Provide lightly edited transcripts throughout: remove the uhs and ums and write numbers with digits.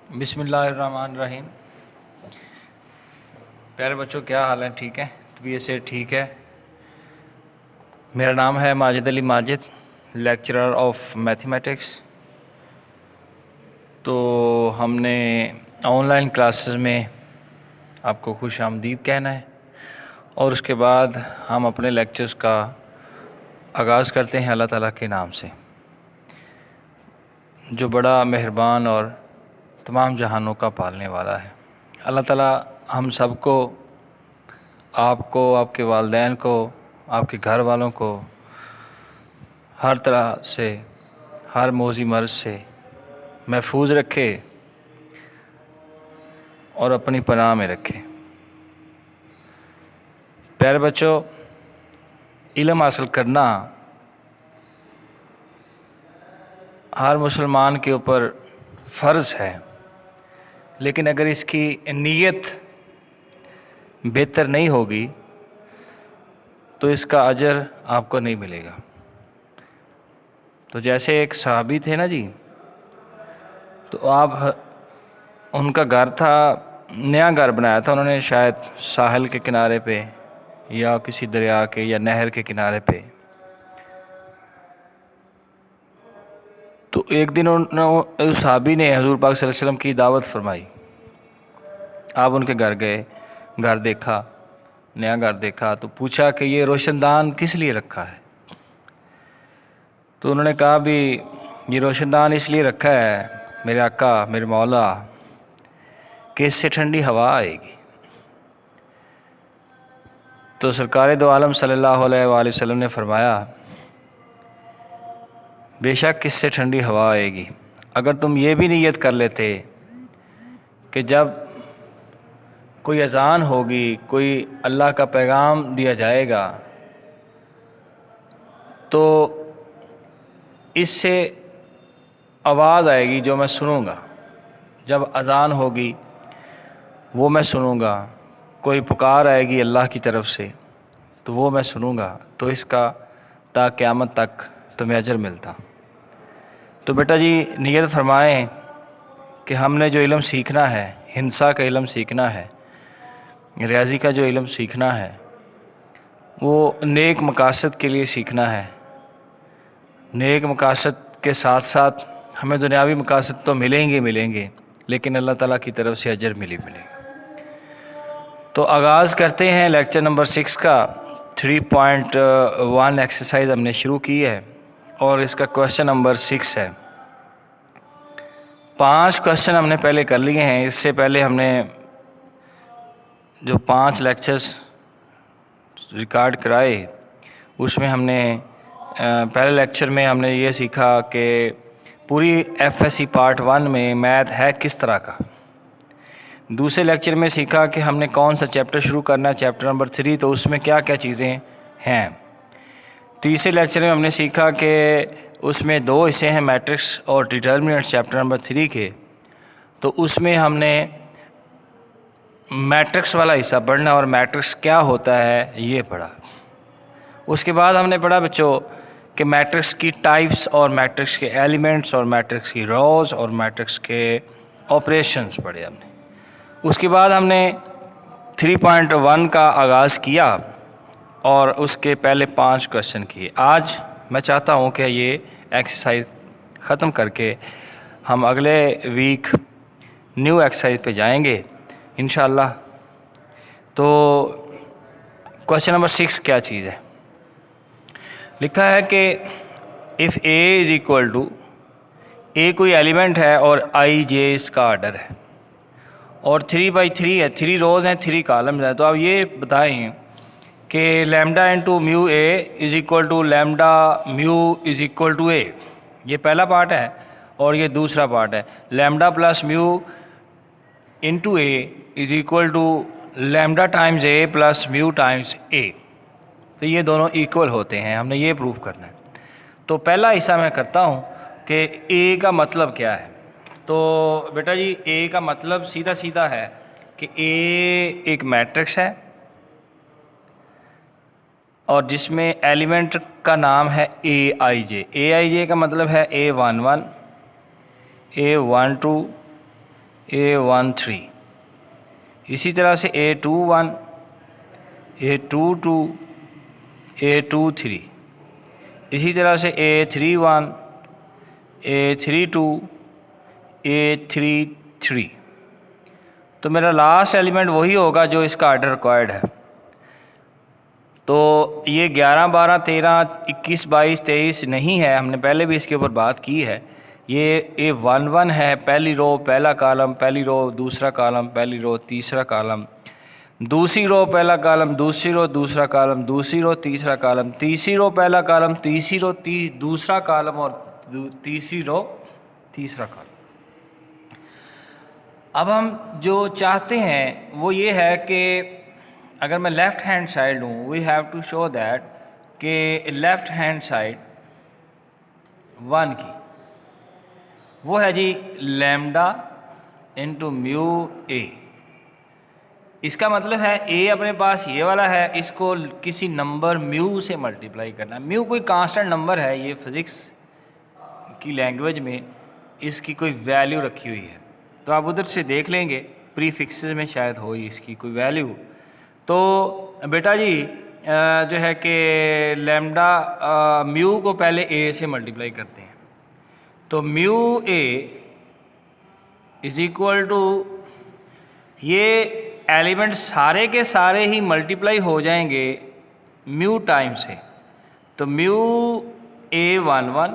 बिस्मिल्लाहिर्रहमानिर्रहीम। प्यारे बच्चों, क्या हाल है? ठीक है? तबीयत से ठीक है? मेरा नाम है Majid Ali Majid, lecturer of mathematics. तो हमने ऑनलाइन क्लासेस में आपको खुश आमदीद कहना है और उसके बाद हम अपने लेक्चर्स का आगाज़ करते हैं अल्लाह ताला के नाम से, जो बड़ा मेहरबान और तमाम जहानों का पालने वाला है। अल्लाह ताला हम सबको, आपको, आपके वालिदैन को, आपके घर वालों को हर तरह से, हर मौजी मर्ज़ से महफूज रखे और अपनी पनाह में रखे। प्यारे बच्चों, इल्म हासिल करना हर मुसलमान के ऊपर फ़र्ज़ है, लेकिन अगर इसकी नीयत बेहतर नहीं होगी तो इसका अजर आपको नहीं मिलेगा। तो जैसे एक सहाबी थे ना जी, तो उनका घर था, नया घर बनाया था उन्होंने, शायद साहिल के किनारे पे या किसी दरिया के या नहर के किनारे पे। तो एक दिन उस सहाबी ने हुज़ूर पाक सल्लल्लाहु अलैहि वसल्लम की दावत फरमाई। आप उनके घर गए, घर देखा, नया घर देखा, तो पूछा कि ये रोशनदान किस लिए रखा है? तो उन्होंने कहा भी ये रोशनदान इसलिए रखा है मेरे आका, मेरे मौला, कि इससे ठंडी हवा आएगी। तो सरकार दो आलम सल्लल्लाहु अलैहि वसल्लम ने फरमाया, बेशक इससे ठंडी हवा आएगी। अगर तुम ये भी नीयत कर लेते कि जब कोई अज़ान होगी, कोई अल्लाह का पैगाम दिया जाएगा, तो इससे आवाज़ आएगी जो मैं सुनूँगा। जब अज़ान होगी वो मैं सुनूँगा, कोई पुकार आएगी अल्लाह की तरफ से तो वो मैं सुनूँगा, तो इसका ता क़यामत तक तुम्हें अजर मिलता। तो बेटा जी, नियत फरमाएं कि हमने जो इल्म सीखना है, हिंसा का इल्म सीखना है, रियाज़ी का जो इल्म सीखना है, वो नेक मकासद के लिए सीखना है। नेक मकासद के साथ साथ हमें दुनियावी मकासद तो मिलेंगे, लेकिन अल्लाह ताला की तरफ से अजर मिलेगा। तो आगाज़ करते हैं लेक्चर नंबर 6 का। 3.1 एक्सरसाइज हमने शुरू की है और इसका क्वेश्चन नंबर 6 है। 5 क्वेश्चन हमने पहले कर लिए हैं। इससे पहले हमने जो 5 लेक्चर्स रिकॉर्ड कराए, उसमें हमने पहले लेक्चर में हमने ये सीखा कि पूरी एफएससी पार्ट 1 में मैथ है किस तरह का। दूसरे लेक्चर में सीखा कि हमने कौन सा चैप्टर शुरू करना है, चैप्टर नंबर 3, तो उसमें क्या क्या चीज़ें हैं। तीसरे लेक्चर में हमने सीखा कि उसमें 2 हिस्से हैं, मैट्रिक्स और डिटर्मिनेंट्स, चैप्टर नंबर 3 के। तो उसमें हमने मैट्रिक्स वाला हिस्सा पढ़ना और मैट्रिक्स क्या होता है ये पढ़ा। उसके बाद हमने पढ़ा बच्चों कि मैट्रिक्स की टाइप्स और मैट्रिक्स के एलिमेंट्स और मैट्रिक्स की रोज़ और मैट्रिक्स के ऑपरेशंस पढ़े हमने। उसके बाद हमने 3.1 का आगाज़ किया और उसके पहले 5 क्वेश्चन किए। आज मैं चाहता हूँ कि ये एक्सरसाइज ख़त्म करके हम अगले वीक न्यू एक्सरसाइज पे जाएंगे इंशाल्लाह। तो क्वेश्चन नंबर 6 क्या चीज़ है? लिखा है कि if A is equal to, A कोई एलिमेंट है और आई जे इसका आर्डर है और 3/3 है, 3 रोज़ हैं, 3 कॉलम्स हैं। तो आप ये बताएं कि lambda into mu A is equal to lambda mu is equal to A. ये पहला पार्ट है और ये दूसरा पार्ट है। Lambda plus mu into A is equal to lambda times A plus mu times A. तो ये दोनों इक्वल होते हैं, हमने ये प्रूव करना है। तो पहला हिस्सा मैं करता हूँ कि ए का मतलब क्या है। तो बेटा जी, ए का मतलब सीधा सीधा है कि ए एक मैट्रिक्स है और जिसमें एलिमेंट का नाम है ए आई जे। ए आई जे का मतलब है A11, A12, A13, इसी तरह से A21, A22, A23, इसी तरह से A31, A32, A33। तो मेरा लास्ट एलिमेंट वही होगा जो इसका ऑर्डर रिक्वायर्ड है। तो ये 11, 12, 13, 21, 22, 23 नहीं है, हमने पहले भी इसके ऊपर बात की है। ये A11 है, पहली रो पहला कॉलम, पहली रो दूसरा कॉलम, पहली रो तीसरा कॉलम, दूसरी रो पहला कॉलम, दूसरी रो दूसरा कॉलम, दूसरी रो तीसरा कॉलम, तीसरी रो पहला कॉलम, तीसरी रो दूसरा कॉलम और तीसरी रो तीसरा कॉलम। अब हम जो चाहते हैं वो ये है कि अगर मैं लेफ़्ट हैंड साइड लूँ, we have to show that कि लेफ़्ट हैंड साइड 1 की वो है जी लैम्डा इंटू म्यू ए। इसका मतलब है ए अपने पास ये वाला है, इसको किसी नंबर म्यू से मल्टीप्लाई करना। म्यू कोई कांस्टेंट नंबर है, ये फिज़िक्स की लैंग्वेज में इसकी कोई वैल्यू रखी हुई है। तो आप उधर से देख लेंगे, प्रीफिक्सेस में शायद हो इसकी कोई वैल्यू। तो बेटा जी जो है कि लैम्डा म्यू को पहले ए से मल्टीप्लाई करते हैं। तो mu A is equal to, ये एलिमेंट सारे के सारे ही मल्टीप्लाई हो जाएंगे म्यू टाइम से। तो mu A11,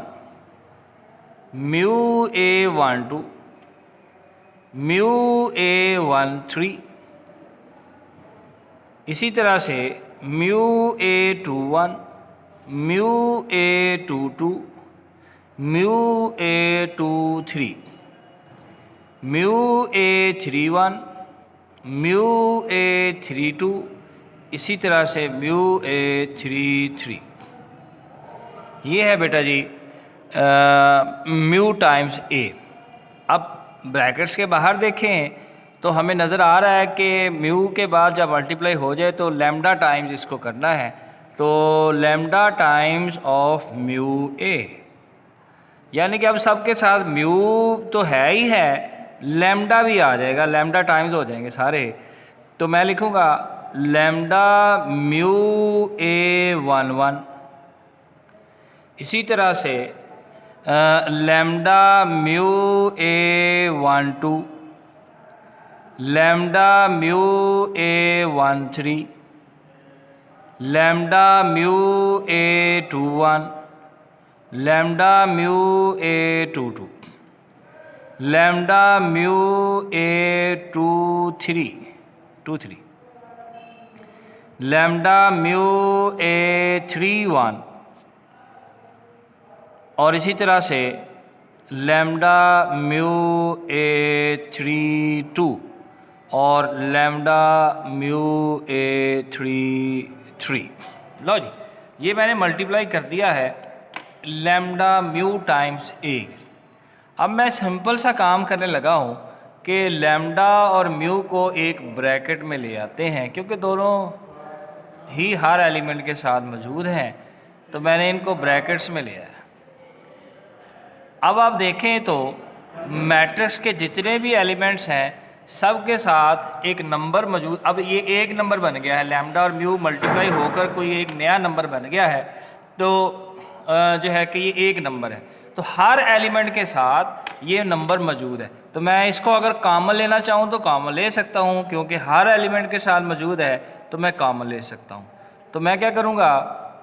mu A12, mu A13, इसी तरह से mu A21, mu A22, mu A23, mu A31, mu A32, इसी तरह से म्यू A33। ये है बेटा जी म्यू टाइम्स ए। अब ब्रैकेट्स के बाहर देखें तो हमें नज़र आ रहा है कि म्यू के बाद जब मल्टीप्लाई हो जाए तो लैम्डा टाइम्स इसको करना है। तो lambda times of mu A, यानी कि अब सबके साथ म्यू तो है ही है, लैम्डा भी आ जाएगा, लैम्डा टाइम्स हो जाएंगे सारे। तो मैं लिखूँगा लैम्डा म्यू A11, इसी तरह से lambda mu A12, lambda mu A13, lambda mu A21, lambda mu A22, lambda mu A23, lambda mu A31, और इसी तरह से लैम्डा म्यू A32 और लैम्डा म्यू A33। लो जी, ये मैंने मल्टीप्लाई कर दिया है लैम्डा म्यू टाइम्स ए। अब मैं सिंपल सा काम करने लगा हूँ कि लैम्डा और म्यू को एक ब्रैकेट में ले आते हैं, क्योंकि दोनों ही हर एलिमेंट के साथ मौजूद हैं, तो मैंने इनको ब्रैकेट्स में लिया है। अब आप देखें तो मैट्रिक्स के जितने भी एलिमेंट्स हैं सब के साथ एक नंबर मौजूद। अब ये एक नंबर बन गया है, लैम्डा और म्यू मल्टीप्लाई होकर कोई एक नया नंबर बन गया है। तो जो है कि ये एक नंबर है, तो हर एलिमेंट के साथ ये नंबर मौजूद है। तो मैं इसको अगर कॉमन लेना चाहूँ तो कॉमन ले सकता हूँ, क्योंकि हर एलिमेंट के साथ मौजूद है तो मैं कॉमन ले सकता हूँ। तो मैं क्या करूँगा,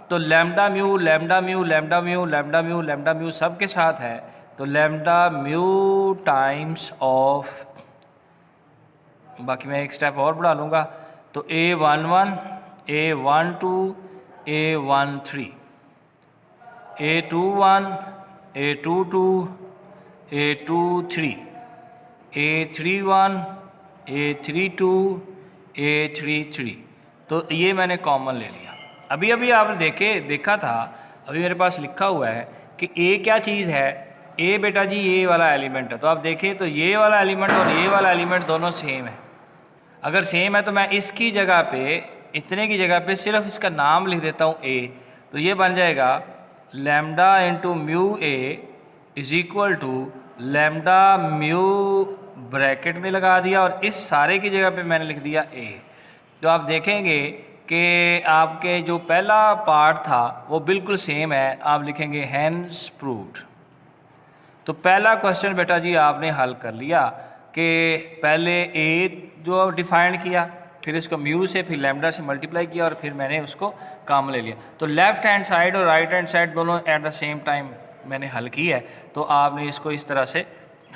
तो lambda mu, lambda mu, lambda mu, lambda mu, lambda mu सब के साथ है। तो लैम्डा म्यू टाइम्स ऑफ, बाकी मैं एक स्टेप और बढ़ा लूँगा, तो A11, A12, A13, A21, A22, A23, A31, A32, A33। तो ये मैंने कॉमन ले लिया। अभी अभी आपने देखा था, अभी मेरे पास लिखा हुआ है कि ए क्या चीज़ है। ए बेटा जी ये वाला एलिमेंट है। तो आप देखें तो ये वाला एलिमेंट और ये वाला एलिमेंट दोनों सेम है। अगर सेम है तो मैं इसकी जगह पे, इतने की जगह पे सिर्फ इसका नाम लिख देता हूँ ए। तो ये बन जाएगा lambda into mu A is equal to lambda mu bracket में लगा दिया और इस सारे की जगह पे मैंने लिख दिया ए। तो आप देखेंगे कि आपके जो पहला पार्ट था वो बिल्कुल सेम है। आप लिखेंगे हैंस प्रूव्ड। तो पहला क्वेश्चन बेटा जी आपने हल कर लिया कि पहले ए जो डिफाइंड किया, फिर इसको म्यू से, फिर लैम्डा से मल्टीप्लाई किया और फिर मैंने उसको काम ले लिया। तो लेफ़्ट हैंड साइड और राइट हैंड साइड दोनों एट द सेम टाइम मैंने हल की है। तो आपने इसको इस तरह से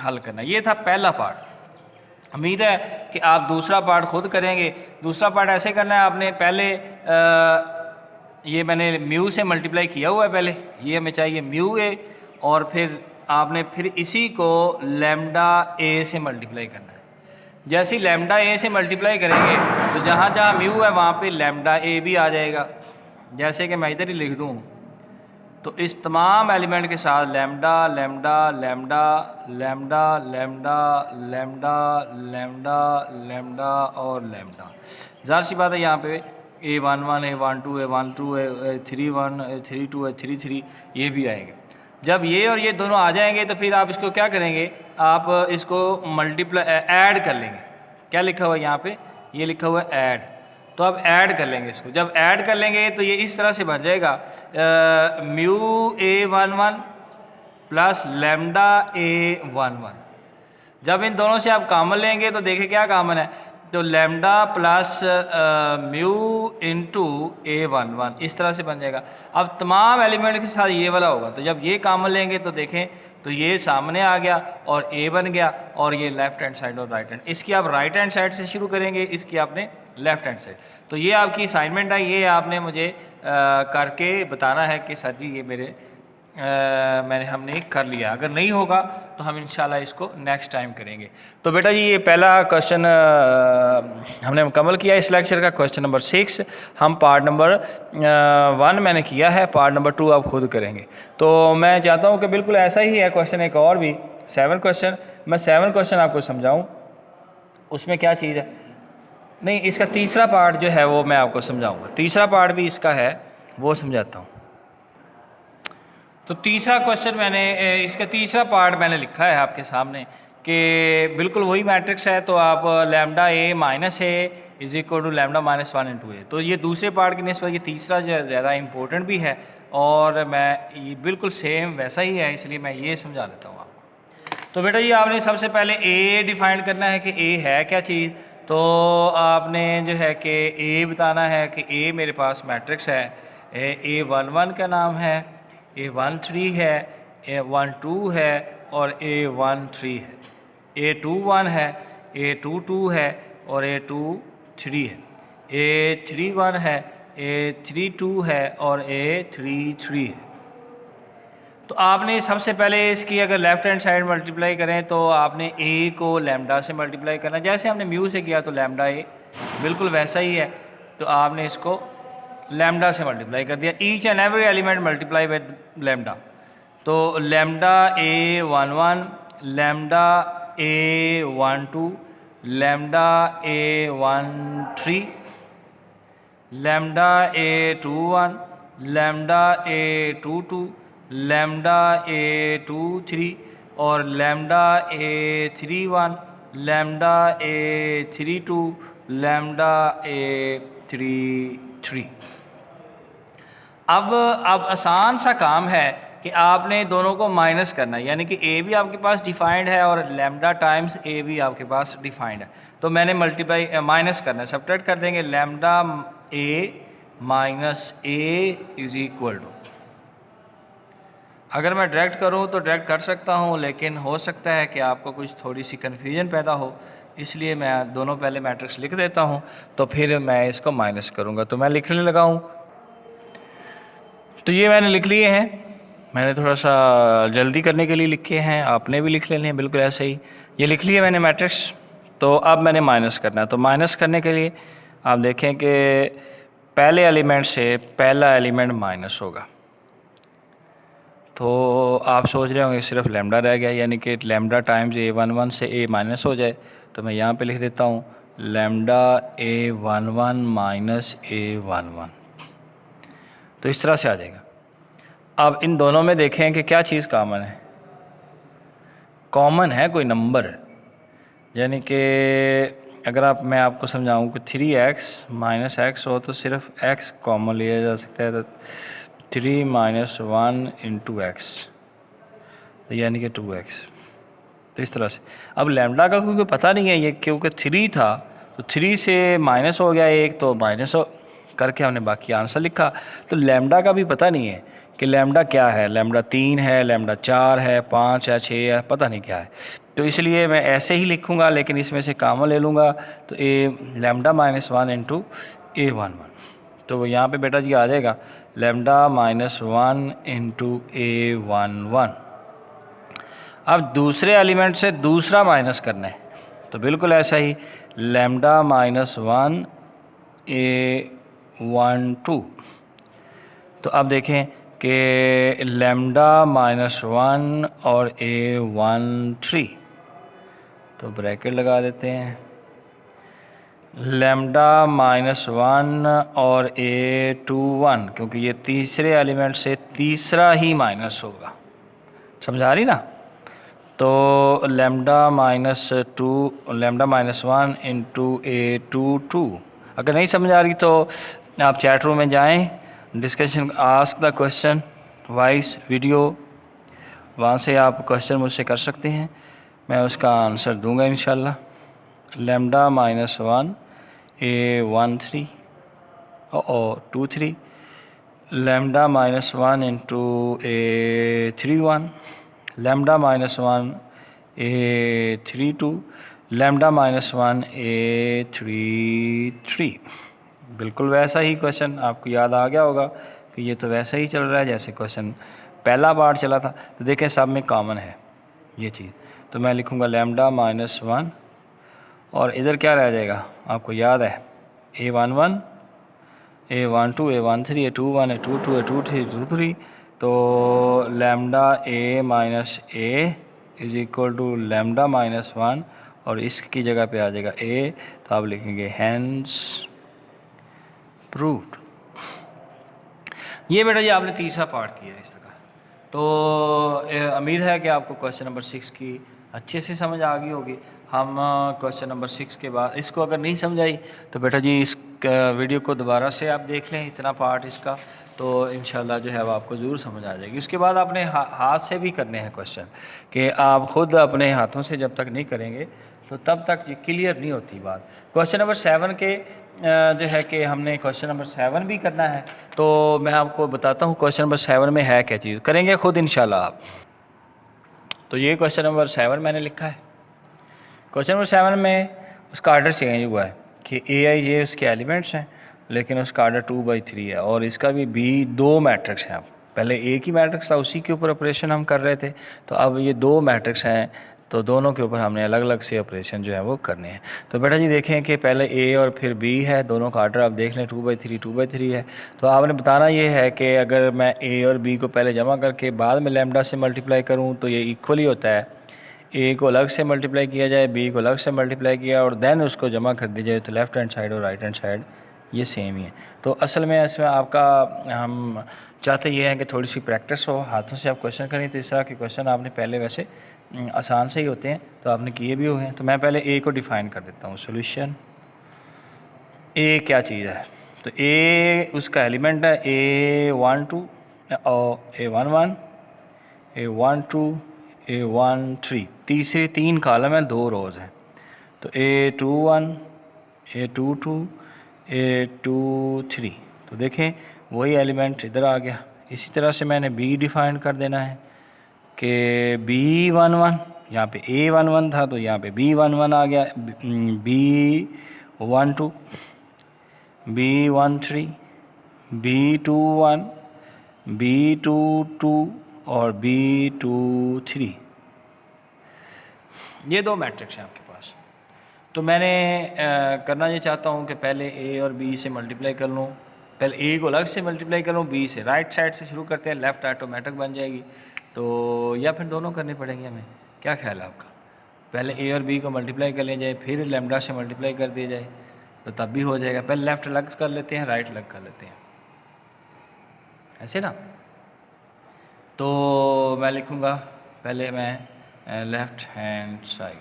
हल करना। ये था पहला पार्ट। उम्मीद है कि आप दूसरा पार्ट खुद करेंगे। दूसरा पार्ट ऐसे करना है, आपने पहले ये मैंने म्यू से मल्टीप्लाई किया हुआ है, पहले ये हमें चाहिए म्यू ए, और फिर आपने फिर इसी को लैम्डा ए से मल्टीप्लाई करना है। जैसे ही लैम्डा ए से मल्टीप्लाई करेंगे तो जहाँ जहाँ म्यू है वहाँ पे लैम्डा ए भी आ जाएगा। जैसे कि मैं इधर ही लिख दूँ तो इस तमाम एलिमेंट के साथ lambda lambda lambda lambda lambda lambda lambda lambda और लैम्डा। ज़ाहिर सी बात है यहाँ पे A11 A12 A12 A31 A32 A33 ये भी आएंगे। जब ये और ये दोनों आ जाएंगे तो फिर आप इसको क्या करेंगे, आप इसको मल्टीप्लाई ऐड कर लेंगे। क्या लिखा हुआ है यहाँ पे, ये लिखा हुआ है ऐड। तो अब ऐड कर लेंगे इसको। जब ऐड कर लेंगे तो ये इस तरह से बन जाएगा mu A11 plus lambda A11। जब इन दोनों से आप कॉमन लेंगे तो देखिए क्या कॉमन है, तो lambda plus mu into A11 इस तरह से बन जाएगा। अब तमाम एलिमेंट के साथ ये वाला होगा, तो जब ये कॉमन लेंगे तो देखें तो ये सामने आ गया और ए बन गया, और ये लेफ़्ट हैंड साइड और राइट हैंड। इसकी आप राइट हैंड साइड से शुरू करेंगे, इसकी आपने लेफ़्ट हैंड साइड। तो ये आपकी असाइनमेंट है, ये आपने मुझे करके बताना है कि सर जी ये मेरे हमने कर लिया। अगर नहीं होगा तो हम इंशाल्लाह इसको नेक्स्ट टाइम करेंगे। तो बेटा जी ये पहला क्वेश्चन हमने मुकम्मल किया इस लेक्चर का, क्वेश्चन नंबर 6। हम पार्ट नंबर 1 मैंने किया है, पार्ट नंबर 2 आप खुद करेंगे। तो मैं चाहता हूँ कि बिल्कुल ऐसा ही है क्वेश्चन एक और भी 7 क्वेश्चन। मैं 7 क्वेश्चन आपको समझाऊँ, उसमें क्या चीज़ है, नहीं इसका तीसरा पार्ट जो है वो मैं आपको समझाऊँगा। तीसरा पार्ट भी इसका है वो समझाता हूँ। तो तीसरा क्वेश्चन मैंने इसका तीसरा पार्ट मैंने लिखा है आपके सामने कि बिल्कुल वही मैट्रिक्स है। तो आप lambda A minus A is equal to lambda minus 1 into A. तो ये दूसरे पार्ट की निस्बत ये तीसरा जो ज़्यादा इंपॉर्टेंट भी है, और मैं ये बिल्कुल सेम वैसा ही है, इसलिए मैं ये समझा लेता हूँ आपको। तो बेटा जी आपने सबसे पहले ए डिफाइन करना है कि ए है क्या चीज़। तो आपने जो है कि ए बताना है कि ए मेरे पास मैट्रिक्स है, A11 का नाम है, A13 है, A12 है और A13 है, A21 है, A22 है और A23 है, A31 है, A32 है और A33 है। तो आपने सबसे पहले इसकी अगर लेफ़्ट हैंड साइड मल्टीप्लाई करें तो आपने ए को लैम्डा से मल्टीप्लाई करना, जैसे हमने म्यू से किया तो लैम्डा ए बिल्कुल वैसा ही है। तो आपने इसको लैम्डा से मल्टीप्लाई कर दिया, each and every element multiply with lambda. तो lambda A11, lambda A12, lambda A13, lambda A21, lambda A22, lambda A23 और lambda A31, lambda A32, lambda A33। अब आसान सा काम है कि आपने दोनों को माइनस करना है, यानी कि ए भी आपके पास डिफाइंड है और लैम्डा टाइम्स ए भी आपके पास डिफाइंड है। तो मैंने मल्टीप्लाई माइनस करना है, सब्ट्रैक्ट कर देंगे, lambda A minus A is equal to. अगर मैं डायरेक्ट करूं तो डायरेक्ट कर सकता हूं, लेकिन हो सकता है कि आपको कुछ थोड़ी सी कन्फ्यूजन पैदा हो, इसलिए मैं दोनों पहले मैट्रिक्स लिख देता हूं, तो फिर मैं इसको माइनस करूंगा। तो मैं लिखने लगा हूं। तो ये मैंने लिख लिए हैं, मैंने थोड़ा सा जल्दी करने के लिए लिखे हैं, आपने भी लिख लेने हैं बिल्कुल ऐसे ही। ये लिख लिया मैंने मैट्रिक्स। तो अब मैंने माइनस करना है। तो माइनस करने के लिए आप देखें कि पहले एलिमेंट से पहला एलिमेंट माइनस होगा। तो आप सोच रहे होंगे सिर्फ लैम्डा रह गया, यानी कि लैम्डा टाइम्स A11 से A माइनस हो जाए। तो मैं यहाँ पे लिख देता हूँ लैम्डा A11 माइनस A11। तो इस तरह से आ जाएगा। अब इन दोनों में देखें कि क्या चीज़ कॉमन है। कॉमन है कोई नंबर। यानी कि अगर मैं आपको समझाऊँ कि 3x माइनस एक्स हो तो सिर्फ x कॉमन लिया जा सकता है, तो 3 माइनस 1 इंटू एक्स, तो यानी कि 2x। तो इस तरह से अब लैम्डा का क्योंकि पता नहीं है ये, क्योंकि 3 था तो 3 से माइनस हो गया एक, तो माइनस करके हमने बाकी आंसर लिखा। तो लैम्डा का भी पता नहीं है कि लैम्डा क्या है, लैम्डा 3 है, लैम्डा 4 है, 5 है, 6 है, पता नहीं क्या है। तो इसलिए मैं ऐसे ही लिखूँगा, लेकिन इसमें से कॉमन ले लूँगा, तो लैम्डा माइनस 1 इंटू A11। तो यहाँ पे बेटा जी आ जाएगा लैम्डा माइनस 1 इंटू A11। अब दूसरे एलिमेंट से दूसरा माइनस करना है, तो बिल्कुल ऐसा ही लैम्डा माइनस 1 A12। तो अब देखें कि लैम्डा माइनस 1 और A13, तो ब्रैकेट लगा देते हैं, लैम्डा माइनस 1 और A21, क्योंकि ये तीसरे एलिमेंट से तीसरा ही माइनस होगा, समझा रही ना। तो लैम्डा माइनस 1 इंटू A22। अगर नहीं समझ आ रही तो आप चैट रूम में जाएं, discussion ask the question voice video, वहाँ से आप क्वेश्चन मुझसे कर सकते हैं, मैं उसका आंसर दूंगा इंशाल्लाह। Lambda minus 1 A13 23, lambda minus 1 into A31, lambda minus 1 A32, lambda minus 1 A33। बिल्कुल वैसा ही क्वेश्चन आपको याद आ गया होगा कि ये तो वैसा ही चल रहा है जैसे क्वेश्चन पहला पार्ट चला था। तो देखें सब में कॉमन है ये चीज़, तो मैं लिखूँगा लैम्डा माइनस 1, और इधर क्या रह जाएगा आपको याद है A11, A12, A13, A21, A22, A23, A23। तो lambda A minus A is equal to lambda minus 1, और इसकी जगह पे आ जाएगा A, तो आप लिखेंगे हैंस प्रूव्ड। ये बेटा जी आपने तीसरा पार्ट किया इस तरह। तो उम्मीद है कि आपको क्वेश्चन नंबर 6 की अच्छे से समझ आ गई होगी। हम क्वेश्चन नंबर 6 के बाद इसको अगर नहीं समझ आई तो बेटा जी इस वीडियो को दोबारा से आप देख लें, इतना पार्ट इसका, तो इंशाल्लाह जो है वो आपको ज़रूर समझ आ जाएगी। उसके बाद आपने हाथ से भी करने हैं क्वेश्चन, कि आप ख़ुद अपने हाथों से जब तक नहीं करेंगे तो तब तक ये क्लियर नहीं होती बात। क्वेश्चन नंबर 7 के जो है कि हमने क्वेश्चन नंबर 7 भी करना है, तो मैं आपको बताता हूँ क्वेश्चन नंबर 7 में है क्या चीज़, करेंगे ख़ुद इंशाल्लाह आप। तो ये क्वेश्चन नंबर 7 मैंने लिखा है। क्वेश्चन नंबर 7 में उसका आर्डर चेंज हुआ है कि AIJ उसके एलिमेंट्स हैं, लेकिन उसका आर्डर 2/3 है, और इसका भी B2 मैट्रिक्स हैं। अब पहले एक ही मैट्रिक्स था, उसी के ऊपर ऑपरेशन हम कर रहे थे, तो अब ये 2 मैट्रिक्स हैं, तो दोनों के ऊपर हमने अलग अलग से ऑपरेशन जो है वो करने हैं। तो बेटा जी देखें कि पहले A और फिर B है, दोनों का आर्डर आप देख लें 2/3 है। तो आपने बताना ये है कि अगर मैं A और B को पहले जमा करके बाद में लैम्डा से मल्टीप्लाई करूँ तो ये इक्वली होता है, A को अलग से मल्टीप्लाई किया जाए, B को अलग से मल्टीप्लाई किया और देन उसको जमा कर दी जाए, तो लेफ़्ट हैंड साइड और राइट हैंड साइड ये सेम ही है। तो असल में इसमें आपका हम चाहते ये हैं कि थोड़ी सी प्रैक्टिस हो, हाथों से आप क्वेश्चन करें, तो इस तरह के क्वेश्चन आपने पहले वैसे आसान से ही होते हैं, तो आपने किए भी हुए हैं। तो मैं पहले A को डिफ़ाइन कर देता हूँ। सोल्यूशन A क्या चीज़ है, तो A उसका एलिमेंट है A12 और A11, A12, A13, तीसरे 3 कॉलम हैं, 2 रोज़ हैं। तो A21, A22, A23, तो देखें वही एलिमेंट इधर आ गया। इसी तरह से मैंने B डिफ़ाइन कर देना है कि B11, यहाँ पे A11 था तो यहाँ पे B11 आ गया, B12, B13, B21, B22 और B23, ये 2 मैट्रिक्स हैं आपके पास। तो मैंने करना ये चाहता हूँ कि पहले A और B से मल्टीप्लाई कर लूँ, पहले A को अलग से मल्टीप्लाई कर लूँ B से, राइट साइड से शुरू करते हैं, लेफ़्ट ऑटोमेटिक बन जाएगी, तो या फिर दोनों करने पड़ेंगे हमें, क्या ख्याल है आपका? पहले A और B को मल्टीप्लाई कर लिया जाए, फिर लैम्डा से मल्टीप्लाई कर दिया जाए, तो तब भी हो जाएगा। पहले लेफ़्ट अलग कर लेते हैं, राइट अलग कर लेते हैं, ऐसे ना। तो मैं लिखूँगा पहले मैं लेफ़्ट हैंड साइड,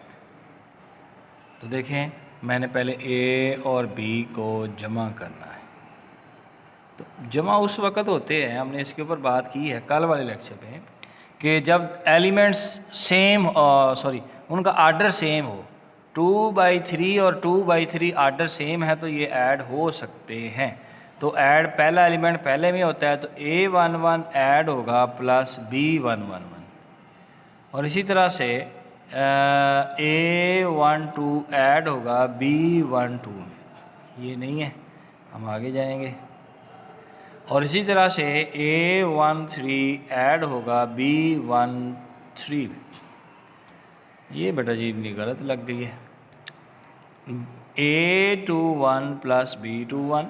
तो देखें मैंने पहले ए और बी को जमा करना है। तो जमा उस वक़्त होते हैं, हमने इसके ऊपर बात की है कल वाले लेक्चर में, कि जब एलिमेंट्स सेम उनका आर्डर सेम हो, 2/3 और 2/3 आर्डर सेम है तो ये ऐड हो सकते हैं। तो ऐड पहला एलिमेंट पहले में होता है तो A11 ऐड होगा प्लस B111, और इसी तरह से A12 ऐड होगा B12 में, ये नहीं है, हम आगे जाएंगे। और इसी तरह से A13 ऐड होगा B13 में। ये बेटा जी इतनी गलत लग गई है। A21 प्लस B21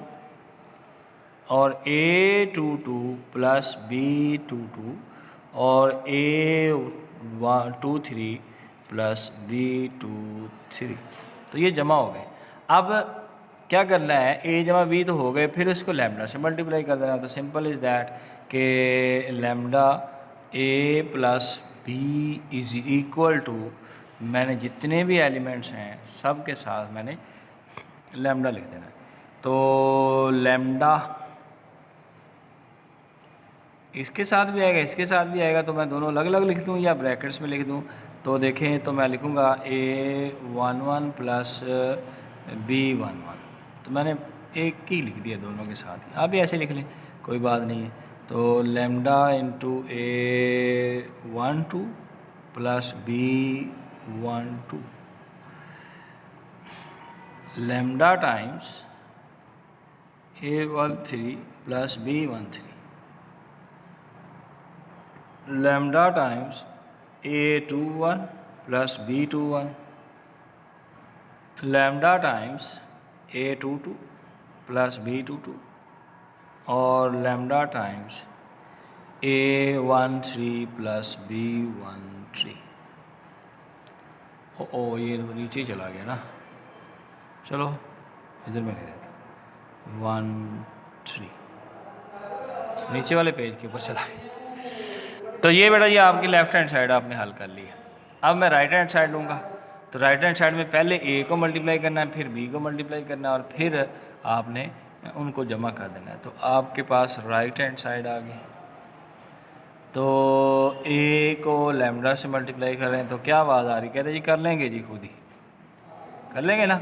और A22 प्लस B22 और A23 प्लस B23, तो ये जमा हो गए। अब क्या करना है, ए जमा बी तो हो गए, फिर उसको लैम्डा से मल्टीप्लाई कर देना। तो सिंपल इज़ दैट कि lambda A plus B is equal to, मैंने जितने भी एलिमेंट्स हैं सब के साथ मैंने लैम्डा लिख देना है। तो लैम्डा इसके साथ भी आएगा, इसके साथ भी आएगा, तो मैं दोनों अलग अलग लिख दूँ या ब्रैकेट्स में लिख दूँ। तो देखें तो मैं लिखूँगा A11 प्लस B11, तो मैंने एक ही लिख दिया दोनों के साथ ही। आप भी ऐसे लिख लें, कोई बात नहीं है। तो lambda into A12 plus B12 lambda times A13 plus B13 lambda times A21 plus B21 lambda times A22 plus B22 और lambda times A13 plus B13। ओ ये नीचे ही चला गया ना, चलो इधर में लिख देता 1 3, नीचे वाले पेज के ऊपर चला गया। तो ये बेटा ये आपकी लेफ़्ट हैंड साइड आपने हल कर ली है। अब मैं राइट हैंड साइड लूँगा, तो राइट हैंड साइड में पहले ए को मल्टीप्लाई करना है, फिर बी को मल्टीप्लाई करना है, और फिर आपने उनको जमा कर देना है। तो आपके पास राइट हैंड साइड आ गई। तो ए को लैम्डा से मल्टीप्लाई कर रहे हैं तो क्या आवाज़ आ रही, कहते जी कर लेंगे जी, खुद ही कर लेंगे ना।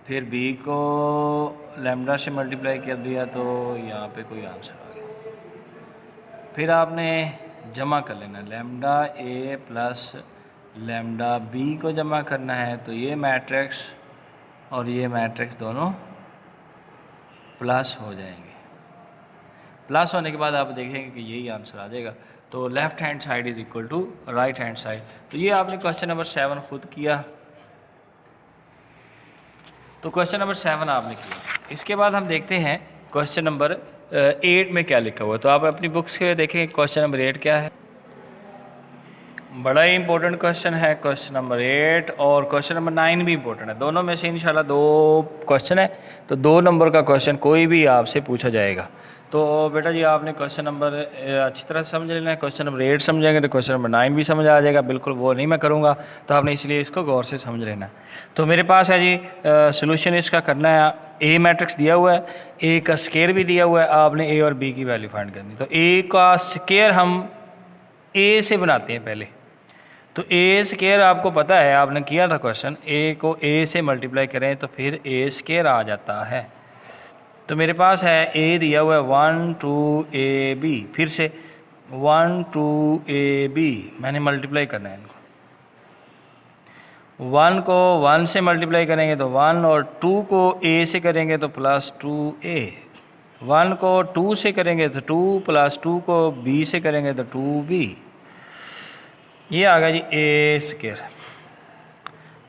फिर बी को लैम्डा से मल्टीप्लाई कर दिया तो यहाँ पे कोई आंसर आ गया। फिर आपने जमा कर लेना, lambda A plus lambda B को जमा करना है, तो ये मैट्रिक्स और ये मैट्रिक्स दोनों प्लस हो जाएंगे। प्लस होने के बाद आप देखेंगे कि यही आंसर आ जाएगा। तो left hand side is equal to right hand side. तो ये आपने क्वेश्चन नंबर 7 खुद किया। तो क्वेश्चन नंबर 7 आपने किया। इसके बाद हम देखते हैं क्वेश्चन नंबर 8 में क्या लिखा हुआ है। तो आप अपनी बुक्स के देखें क्वेश्चन नंबर 8 क्या है। बड़ा ही इंपॉर्टेंट क्वेश्चन है क्वेश्चन नंबर 8, और क्वेश्चन नंबर 9 भी इंपॉर्टेंट है। दोनों में से इंशाल्लाह 2 क्वेश्चन है, तो 2 नंबर का क्वेश्चन कोई भी आपसे पूछा जाएगा। तो बेटा जी आपने क्वेश्चन नंबर अच्छी तरह से समझ लेना है। क्वेश्चन नंबर 8 समझेंगे तो क्वेश्चन नंबर 9 भी समझ आ जाएगा। बिल्कुल वो नहीं मैं करूँगा, तो आपने इसलिए इसको गौर से समझ लेना है। तो मेरे पास है जी सोल्यूशन इसका करना है। ए मैट्रिक्स दिया हुआ है, ए का स्केयर भी दिया हुआ है, आपने ए और बी की वैल्यू फाइंड करनी। तो ए का स्केयर हम ए से बनाते हैं पहले। तो ए स्केयर आपको पता है, आपने किया था क्वेश्चन, ए को ए से मल्टीप्लाई करें तो फिर ए स्केयर आ जाता है। तो मेरे पास है ए दिया हुआ है 1 2 ए बी, फिर से 1 2 ए बी मैंने मल्टीप्लाई करना है इनको। 1 को 1 से मल्टीप्लाई करेंगे तो 1, और 2 को ए से करेंगे तो प्लस 2a, 1 को 2 से करेंगे तो 2, प्लस 2 को b से करेंगे तो 2b। ये आ गया जी ए स्केयर।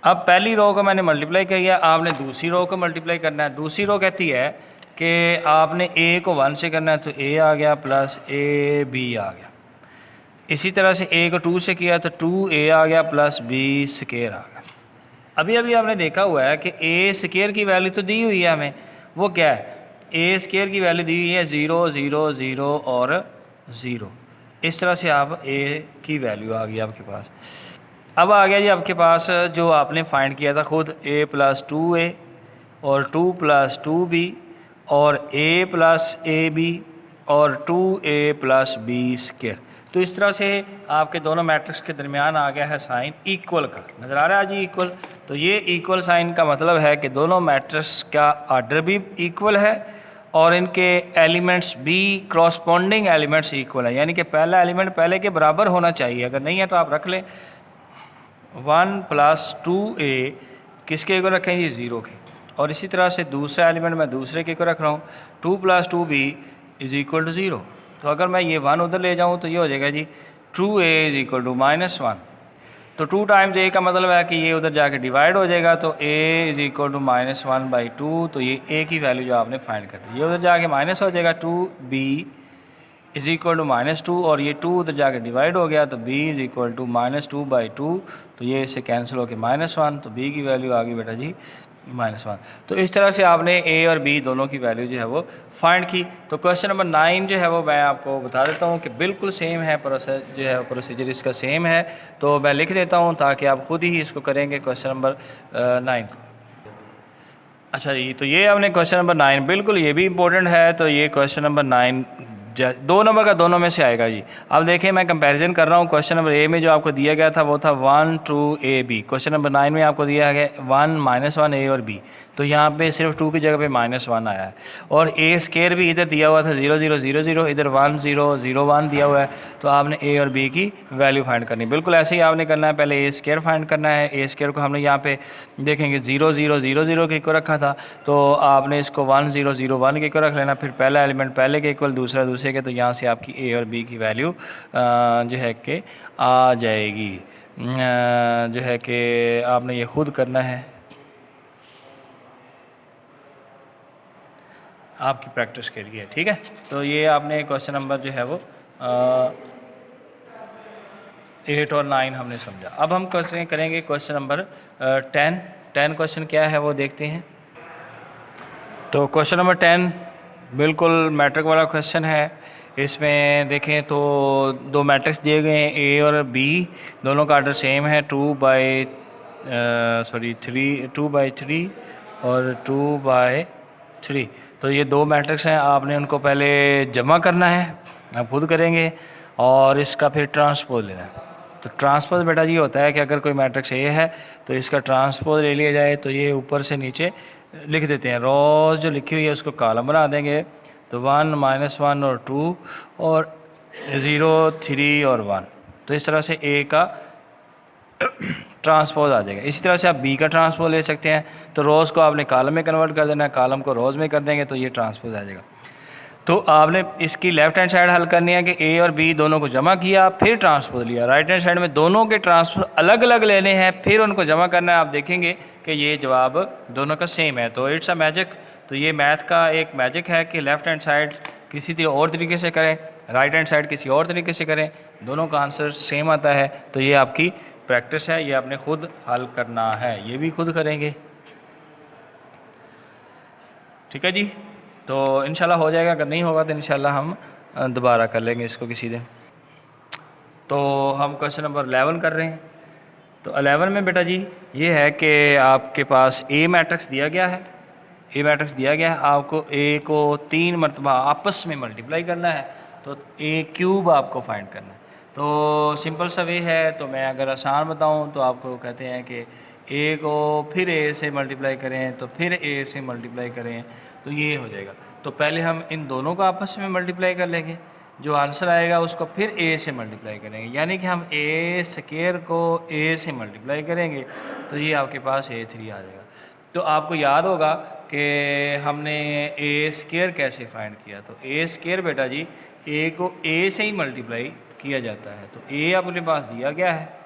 अब पहली रो को मैंने मल्टीप्लाई किया, आपने दूसरी रो को मल्टीप्लाई करना है। दूसरी रो कहती है कि आपने ए को 1 से करना है, तो ए आ गया प्लस ए बी आ गया। इसी तरह से ए को 2 से किया तो 2a आ गया प्लस b स्केयर आ गया। अभी अभी आपने देखा हुआ है कि ए स्केयर की वैल्यू तो दी हुई है हमें, वो क्या है, ए स्केयर की वैल्यू दी हुई है 0 0 0 और 0। इस तरह से आप ए की वैल्यू आ गई आपके पास। अब आ गया जी आपके पास जो आपने फाइंड किया था खुद a + 2a और 2 + 2b और a + ab और 2a + b²। तो इस तरह से आपके दोनों मैट्रिक्स के दरमियान आ गया है साइन इक्वल का, नज़र आ रहा है जी इक्वल। तो ये इक्वल साइन का मतलब है कि दोनों मैट्रिक्स का आर्डर भी इक्वल है और इनके एलिमेंट्स भी क्रॉसपॉन्डिंग एलिमेंट्स इक्वल है, यानी कि पहला एलिमेंट पहले के बराबर होना चाहिए। अगर नहीं है तो आप रख लें 1 + 2a किसके इक्वल रखें जी 0 के, और इसी तरह से दूसरा एलिमेंट मैं दूसरे के इक्वल रख रहा हूँ 2 + 2b = 0। तो अगर मैं ये 1 उधर ले जाऊँ तो ये हो जाएगा जी 2a = -1। तो 2 टाइम्स a का मतलब है कि ये उधर जाके डिवाइड हो जाएगा, तो a = -1/2। तो ये a की वैल्यू जो आपने फाइंड कर दी, ये उधर जाके माइनस हो जाएगा 2b = -2, और ये 2 उधर जाके डिवाइड हो गया तो b = -2/2। तो ये इससे कैंसिल होकर -1, तो b की वैल्यू आ गई बेटा जी -1। तो इस तरह से आपने a और b दोनों की वैल्यू जो है वो फाइंड की। तो क्वेश्चन नंबर 9 जो है वो मैं आपको बता देता हूँ कि बिल्कुल सेम है, प्रोसेस जो है प्रोसीजर इसका सेम है। तो मैं लिख देता हूँ ताकि आप खुद ही इसको करेंगे क्वेश्चन नंबर 9 को। अच्छा जी, तो ये हमने क्वेश्चन नंबर 9, बिल्कुल ये भी इंपॉर्टेंट है। तो ये क्वेश्चन नंबर 9 2 नंबर का दोनों में से आएगा जी। अब देखिए मैं कंपैरिजन कर रहा हूँ। क्वेश्चन नंबर ए में जो आपको दिया गया था वो था 1 2ab। क्वेश्चन नंबर 9 में आपको दिया गया 1 -1 a और b। तो यहाँ पे सिर्फ 2 की जगह पे -1 आया है, और a² भी इधर दिया हुआ था 0 0 0 0, इधर 1 0 0 1 दिया हुआ है। तो आपने a और b की वैल्यू फाइंड करनी, बिल्कुल ऐसे ही आपने करना है। पहले a² फाइंड करना है। a² को हमने यहाँ पे देखेंगे 0 0 0 0 के इक्वल रखा था, तो आपने इसको 1 0 0 1 के इक्वल रख लेना। फिर पहला एलिमेंट पहले के इक्वल, दूसरा दूसरे के, तो यहाँ से आपकी a और b की वैल्यू जो है कि आ जाएगी। जो है कि आपने ये खुद करना है, आपकी प्रैक्टिस के लिए, ठीक है। तो ये आपने क्वेश्चन नंबर जो है वो 8 और 9 हमने समझा। अब हम क्वेश्चन करेंगे क्वेश्चन नंबर 10 क्वेश्चन क्या है वो देखते हैं। तो क्वेश्चन नंबर 10 बिल्कुल मैट्रिक वाला क्वेश्चन है। इसमें देखें तो दो मैट्रिक्स दिए गए हैं a और b, दोनों का आर्डर सेम है 2/3 और 2/3। तो ये दो मैट्रिक्स हैं, आपने उनको पहले जमा करना है, आप खुद करेंगे, और इसका फिर ट्रांसपोज लेना है। तो ट्रांसपोज बेटा जी होता है कि अगर कोई मैट्रिक्स ए है तो इसका ट्रांसपोज ले लिया जाए। तो ये ऊपर से नीचे लिख देते हैं, रोज़ जो लिखी हुई है उसको कॉलम बना देंगे। तो 1 -1 और 2 और 0 3 और 1। तो इस तरह से ए का ट्रांसपोज आ जाएगा। इसी तरह से आप बी का ट्रांसपोज ले सकते हैं। तो रोज़ को आपने कॉलम में कन्वर्ट कर देना है, कॉलम को रोज़ में कर देंगे तो ये ट्रांसपोज आ जाएगा। तो आपने इसकी लेफ्ट हैंड साइड हल करनी है कि ए और बी दोनों को जमा किया फिर ट्रांसपोज लिया। राइट हैंड साइड में दोनों के ट्रांसपोज अलग अलग लेने हैं, फिर उनको जमा करना है। आप देखेंगे कि ये जवाब दोनों का सेम है। तो इट्स अ मैजिक। तो ये मैथ का एक मैजिक है कि लेफ्ट हैंड साइड किसी और तरीके से करें, राइट हैंड साइड किसी और तरीके से करें, दोनों का आंसर सेम आता है। तो ये आपकी प्रैक्टिस है, ये आपने खुद हल करना है, ये भी खुद करेंगे, ठीक है जी। तो इंशाल्लाह हो जाएगा, अगर नहीं होगा तो इंशाल्लाह हम दोबारा कर लेंगे इसको किसी दिन। तो हम क्वेश्चन नंबर 11 कर रहे हैं। तो 11 में बेटा जी ये है कि आपके पास ए मैट्रिक्स दिया गया है, ए मैट्रिक्स दिया गया है, आपको ए को 3 मरतबा आपस में मल्टीप्लाई करना है। तो a³ आपको फाइंड करना है। तो सिंपल सा वे है। तो मैं अगर आसान बताऊं तो आपको कहते हैं कि a को फिर a से मल्टीप्लाई करें, तो फिर a से मल्टीप्लाई करें, तो ये हो जाएगा। तो पहले हम इन दोनों को आपस में मल्टीप्लाई कर लेंगे, जो आंसर आएगा उसको फिर a से मल्टीप्लाई करेंगे, यानी कि हम a² को a से मल्टीप्लाई करेंगे तो ये आपके पास a3 आ जाएगा। तो आपको याद होगा कि हमने a² कैसे फाइंड किया। तो a² बेटा जी a को a से ही मल्टीप्लाई किया जाता है। तो a अपने पास दिया गया है,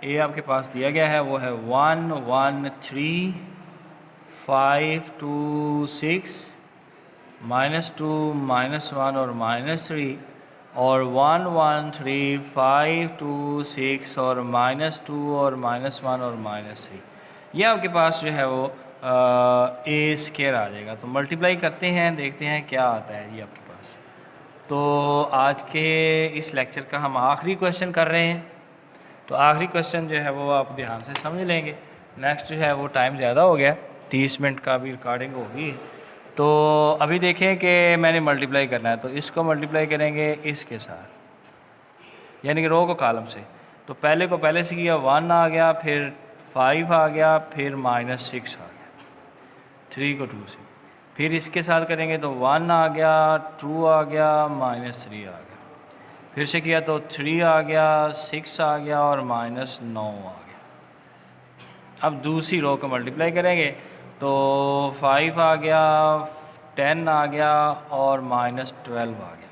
a आपके पास दिया गया है, वो है 1 1 3 5 2 6 -2 -1 और -3 और 1 1 3 5 2 6 और -2 और -1 और -3। ये आपके पास जो है वो a² आ जाएगा। तो मल्टीप्लाई करते हैं, देखते हैं क्या आता है ये आपके पास। तो आज के इस लेक्चर का हम आखिरी क्वेश्चन कर रहे हैं। तो आखिरी क्वेश्चन जो है वो आप ध्यान से समझ लेंगे। नेक्स्ट जो है वो टाइम ज़्यादा हो गया, 30 मिनट का भी रिकॉर्डिंग होगी। तो अभी देखें कि मैंने मल्टीप्लाई करना है, तो इसको मल्टीप्लाई करेंगे इसके साथ, यानी कि रो को कॉलम से। तो पहले को पहले से किया, 1 आ गया, फिर 5 आ गया, फिर -6 आ गया, 3 को 2 से। फिर इसके साथ करेंगे तो 1 आ गया, 2 आ गया, -3 आ गया। फिर से किया तो 3 आ गया, 6 आ गया और -9 आ गया। अब दूसरी रो को मल्टीप्लाई करेंगे तो 5 आ गया, 10 आ गया और -12 आ गया।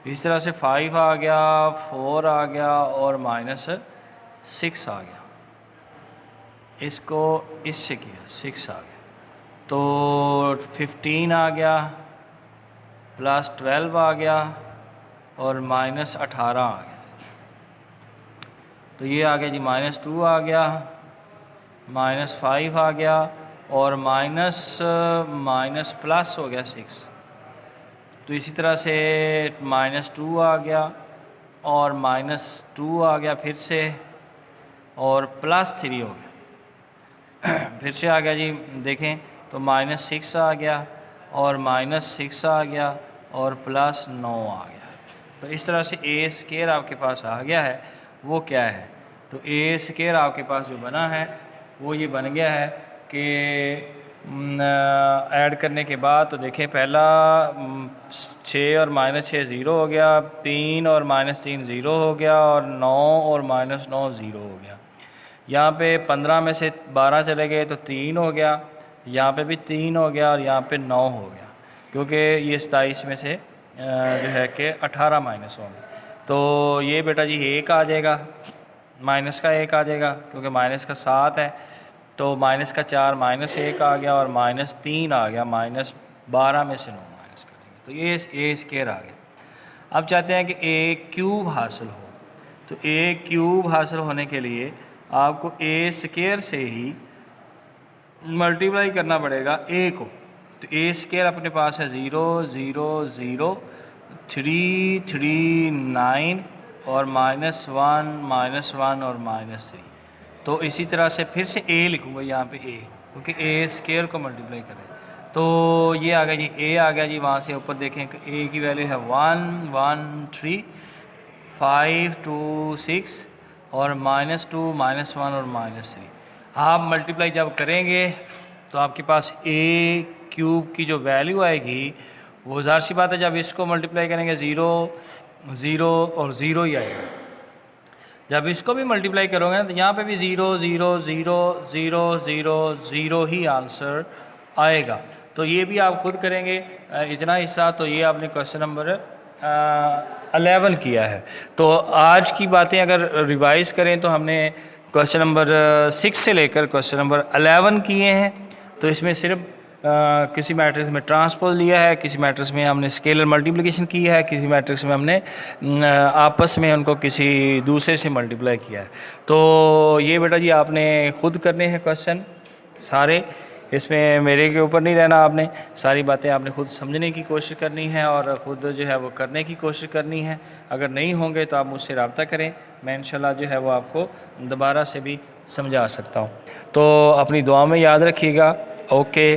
इस तरह से 5 आ गया, 4 आ गया और -6 आ गया। इसको इससे किया, 6 आ गया, तो 15 आ गया, +12 आ गया और -18 आ गया। तो ये आ गया जी -2 आ गया, -5 आ गया और माइनस प्लस हो गया 6। तो इसी तरह से -2 आ गया और -2 आ गया फिर से और +3 हो गया। फिर से आ गया जी, देखें तो -6 आ गया और -6 आ गया और +9 आ गया। तो इस तरह से ए स्केयर आपके पास आ गया है। वो क्या है, तो ए स्केयर आपके पास जो बना है वो ये बन गया है कि ऐड करने के बाद तो देखें पहला 6 और -6 ज़ीरो हो गया, 3 और -3 ज़ीरो हो गया और 9 और -9 ज़ीरो हो गया। यहाँ पे 15 में से 12 चले गए तो 3 हो गया, यहाँ पे भी 3 हो गया और यहाँ पे 9 हो गया, क्योंकि ये 27 में से जो है कि 18 माइनस होंगे। तो ये बेटा जी 1 आ जाएगा, माइनस का 1 आ जाएगा क्योंकि माइनस का 7 है, तो माइनस का 4 -1 आ गया और -3 आ गया, -12 में से 9 माइनस करेंगे तो ये ए स्केयर आ गया। अब चाहते हैं कि ए क्यूब हासिल हो, तो ए क्यूब हासिल होने के लिए आपको ए स्केयर से ही मल्टीप्लाई करना पड़ेगा ए को। तो ए स्केयर अपने पास है 0 0 0 3 3 9 और -1 और -3। तो इसी तरह से फिर से ए लिखूँगा यहाँ पे ए, क्योंकि ए स्केयर को मल्टीप्लाई करें। तो ये आ गया जी, ए आ गया जी। वहाँ से ऊपर देखें कि ए की वैल्यू है 1 1 3 5 2 6 और -2 -1 और -3। आप मल्टीप्लाई जब करेंगे तो आपके पास ए क्यूब की जो वैल्यू आएगी वो ज़ाहिर सी बात है, जब इसको मल्टीप्लाई करेंगे 0 0 और 0 ही आएगा। जब इसको भी मल्टीप्लाई करोगे ना तो यहाँ पे भी 0 0 0 0 0 0 ही आंसर आएगा। तो ये भी आप खुद करेंगे इतना हिस्सा। तो ये आपने क्वेश्चन नंबर 11 किया है। तो आज की बातें अगर रिवाइज़ करें तो हमने क्वेश्चन नंबर 6 से लेकर क्वेश्चन नंबर 11 किए हैं। तो इसमें सिर्फ किसी मैट्रिक्स में ट्रांसपोज लिया है, किसी मैट्रिक्स में हमने स्केलर मल्टीप्लिकेशन की है, किसी मैट्रिक्स में हमने आपस में उनको किसी दूसरे से मल्टीप्लाई किया है। तो ये बेटा जी आपने खुद करने हैं क्वेश्चन सारे, इसमें मेरे के ऊपर नहीं रहना। आपने सारी बातें आपने खुद समझने की कोशिश करनी है और ख़ुद जो है वो करने की कोशिश करनी है। अगर नहीं होंगे तो आप मुझसे रब्ता करें, मैं इंशाल्लाह जो है वो आपको दोबारा से भी समझा सकता हूँ। तो अपनी दुआ में याद रखिएगा। ओके,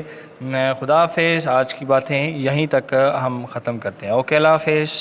खुदा हाफिज़। आज की बातें यहीं तक हम ख़त्म करते हैं। ओके, अल्लाह हाफिज़।